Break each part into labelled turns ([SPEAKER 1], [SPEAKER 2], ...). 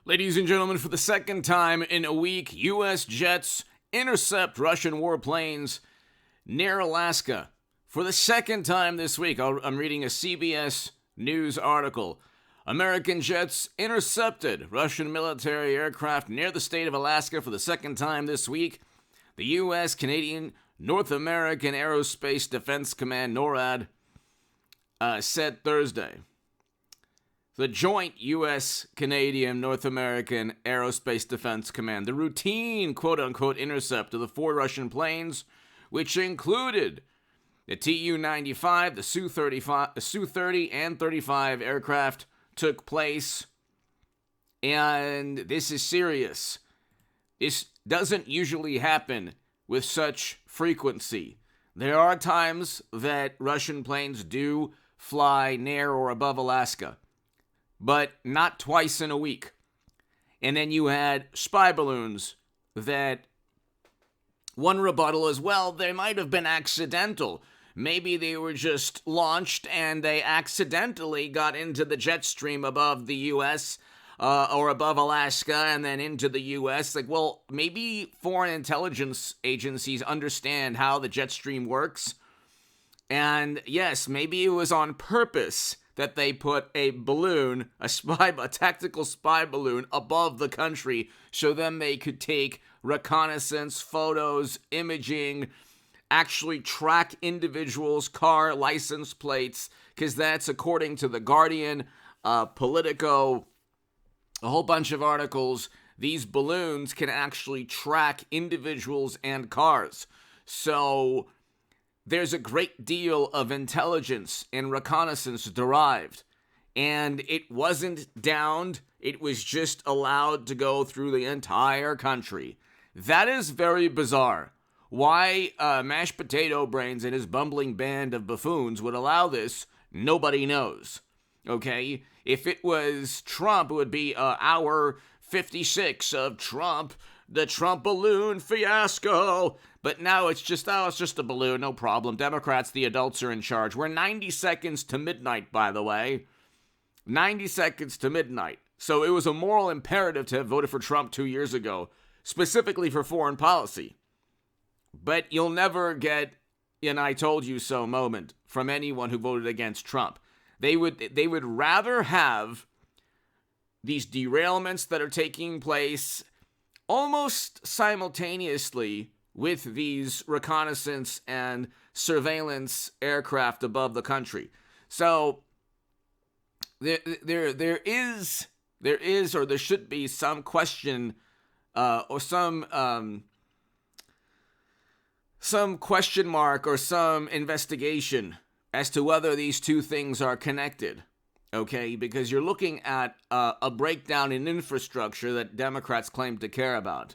[SPEAKER 1] Ladies and gentlemen, for the second time in a week, U.S. jets intercept Russian warplanes near Alaska. For the second time this week, I'm reading a CBS News article. American jets intercepted Russian military aircraft near the state of Alaska for the second time this week. The U.S., Canadian, North American Aerospace Defense Command, NORAD, said Thursday. The joint U.S., Canadian, North American Aerospace Defense Command, the routine quote-unquote intercept of the 4 Russian planes, which included the Tu-95, the Su-30 and 35 aircraft, took place. And this is serious. This doesn't usually happen with such frequency. There are times that Russian planes do fly near or above Alaska, but not twice in a week. And then you had spy balloons that one rebuttal as well, they might have been accidental. Maybe they were just launched and they accidentally got into the jet stream above the U.S. Or above Alaska and then into the U.S. Like, well, maybe foreign intelligence agencies understand how the jet stream works. And yes, maybe it was on purpose that they put a balloon, a tactical spy balloon above the country so then they could take reconnaissance, photos, imaging, actually track individuals' car license plates, because that's according to The Guardian, Politico, a whole bunch of articles. These balloons can actually track individuals and cars. So there's a great deal of intelligence and reconnaissance derived. And it wasn't downed. It was just allowed to go through the entire country. That is very bizarre. Why Mashed Potato Brains and his bumbling band of buffoons would allow this, nobody knows. Okay? If it was Trump, it would be hour 56 of Trump, the Trump balloon fiasco. But now it's just a balloon, no problem. Democrats, the adults, are in charge. We're 90 seconds to midnight, by the way. 90 seconds to midnight. So it was a moral imperative to have voted for Trump 2 years ago, specifically for foreign policy. But you'll never get an I told you so moment from anyone who voted against Trump. They would rather have these derailments that are taking place almost simultaneously with these reconnaissance and surveillance aircraft above the country. So there should be some question or some question mark or some investigation as to whether these two things are connected. Okay, because you're looking at a breakdown in infrastructure that Democrats claim to care about.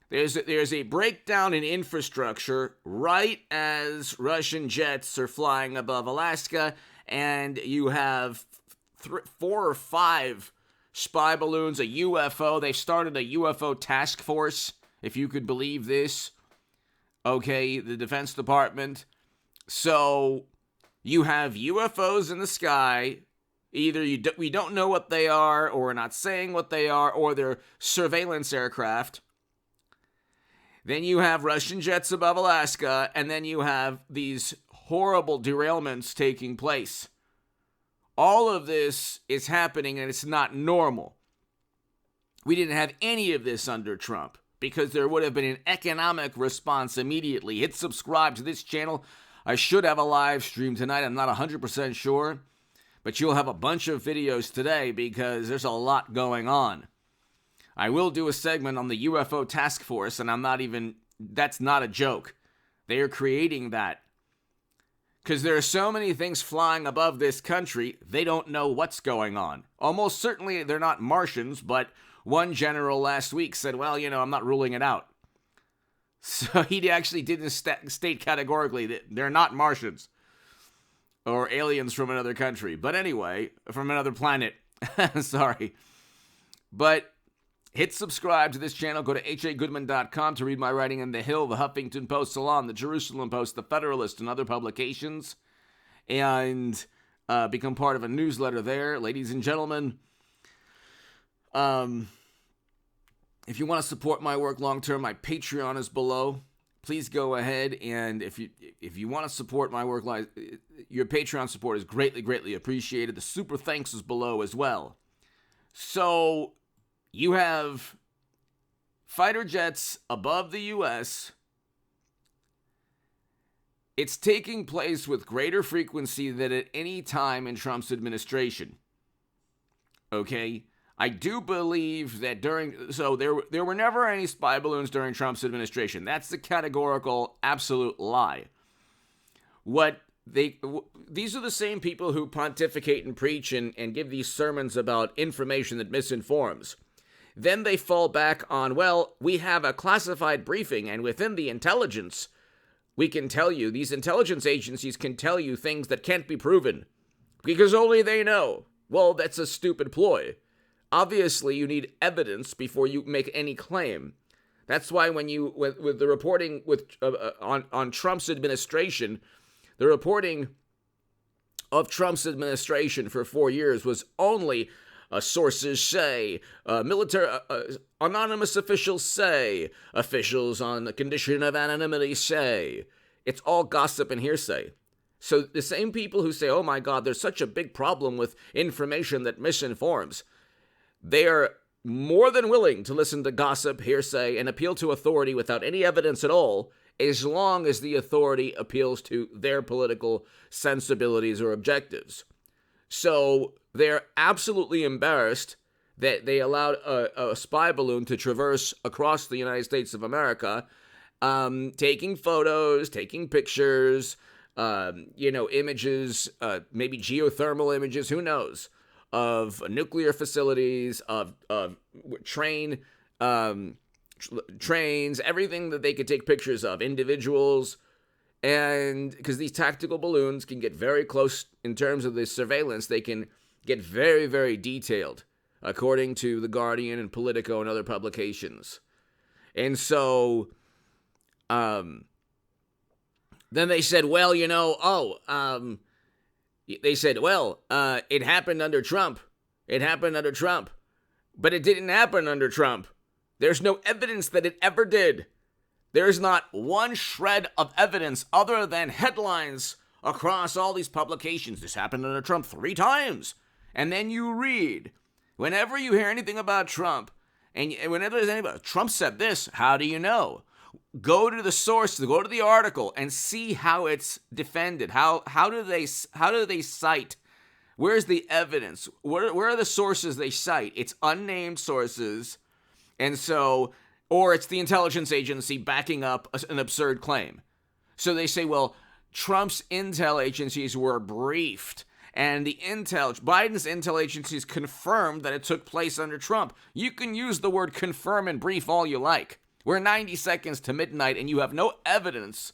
[SPEAKER 1] There's a breakdown in infrastructure right as Russian jets are flying above Alaska, and you have 4 or 5 spy balloons, a UFO. They've started a UFO task force, if you could believe this. Okay, the Defense Department. So you have UFOs in the sky. Either we don't know what they are, or we're not saying what they are, or they're surveillance aircraft. Then you have Russian jets above Alaska, and then you have these horrible derailments taking place. All of this is happening, and it's not normal. We didn't have any of this under Trump, because there would have been an economic response immediately. Hit subscribe to this channel. I should have a live stream tonight. I'm not 100% sure. But you'll have a bunch of videos today because there's a lot going on. I will do a segment on the UFO task force, and that's not a joke. They are creating that. Because there are so many things flying above this country, they don't know what's going on. Almost certainly they're not Martians, but one general last week said, well, I'm not ruling it out. So he actually didn't state categorically that they're not Martians or aliens from another country. But anyway, from another planet. Sorry. But hit subscribe to this channel. Go to hagoodman.com to read my writing in The Hill, The Huffington Post, Salon, The Jerusalem Post, The Federalist, and other publications. And become part of a newsletter there. Ladies and gentlemen, If you want to support my work long term, my Patreon is below. Please go ahead, and if you want to support my work, your Patreon support is greatly appreciated. The super thanks is below as well. So you have fighter jets above the U.S. It's taking place with greater frequency than at any time in Trump's administration. Okay? I do believe that there were never any spy balloons during Trump's administration. That's the categorical absolute lie. These are the same people who pontificate and preach and give these sermons about information that misinforms. Then they fall back on, well, we have a classified briefing, and within the intelligence, we can tell you, these intelligence agencies can tell you things that can't be proven because only they know. Well, that's a stupid ploy. Obviously, you need evidence before you make any claim. That's why when you, with the reporting on Trump's administration, the reporting of Trump's administration for 4 years was only sources say, anonymous officials say, officials on the condition of anonymity say. It's all gossip and hearsay. So the same people who say, oh my God, there's such a big problem with information that misinforms, they are more than willing to listen to gossip, hearsay, and appeal to authority without any evidence at all, as long as the authority appeals to their political sensibilities or objectives. So they're absolutely embarrassed that they allowed a spy balloon to traverse across the United States of America, taking photos, taking pictures, images, maybe geothermal images, who knows, of nuclear facilities, of trains, everything that they could take pictures of, individuals. And because these tactical balloons can get very close in terms of the surveillance, they can get very, very detailed, according to The Guardian and Politico and other publications. And so, then they said, well, it happened under Trump. It happened under Trump. But it didn't happen under Trump. There's no evidence that it ever did. There's not one shred of evidence other than headlines across all these publications. This happened under Trump 3 times. And then you read, whenever you hear anything about Trump, and whenever there's anybody, Trump said this, how do you know? Go to the source, go to the article, and see how it's defended. How do they cite? Where's the evidence? Where are the sources they cite? It's unnamed sources, and so, or it's the intelligence agency backing up an absurd claim. So they say, well, Trump's intel agencies were briefed, and Biden's intel agencies confirmed that it took place under Trump. You can use the word confirm and brief all you like. We're 90 seconds to midnight, and you have no evidence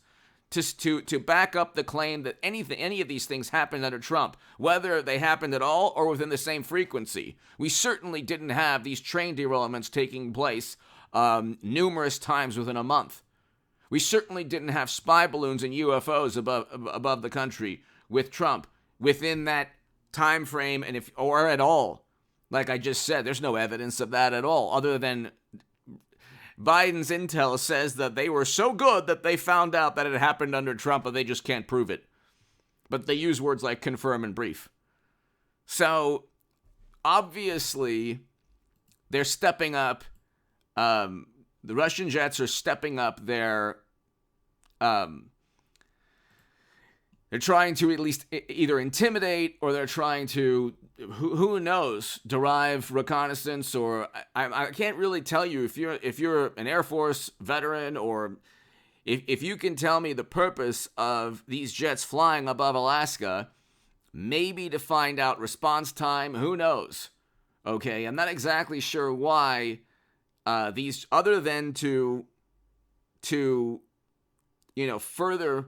[SPEAKER 1] to back up the claim that any of these things happened under Trump, whether they happened at all or within the same frequency. We certainly didn't have these train derailments taking place numerous times within a month. We certainly didn't have spy balloons and UFOs above the country with Trump within that time frame, or at all. Like I just said, there's no evidence of that at all, other than Biden's intel says that they were so good that they found out that it happened under Trump, but they just can't prove it. But they use words like confirm and brief. So, obviously, they're stepping up. The Russian jets are stepping up their... they're trying to at least either intimidate, or they're trying to, who knows, derive reconnaissance, or I can't really tell you if you're an Air Force veteran, or if you can tell me the purpose of these jets flying above Alaska, maybe to find out response time, who knows? Okay, I'm not exactly sure why these, other than to further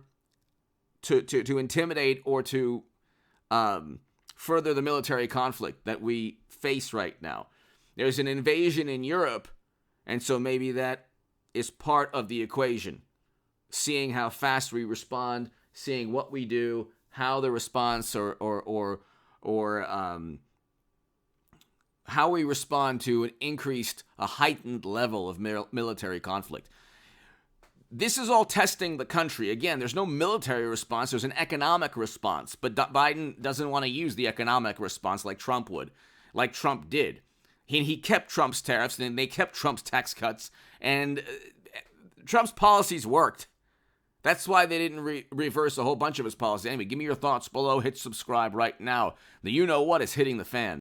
[SPEAKER 1] to intimidate or to further the military conflict that we face right now. There's an invasion in Europe, and so maybe that is part of the equation. Seeing how fast we respond, seeing what we do, how the response or how we respond to a heightened level of military conflict. This is all testing the country. Again, there's no military response, there's an economic response. But Biden doesn't want to use the economic response like Trump would, like Trump did. He kept Trump's tariffs, and they kept Trump's tax cuts, and Trump's policies worked. That's why they didn't reverse a whole bunch of his policies. Anyway, give me your thoughts below. Hit subscribe right now. The you-know-what is hitting the fan.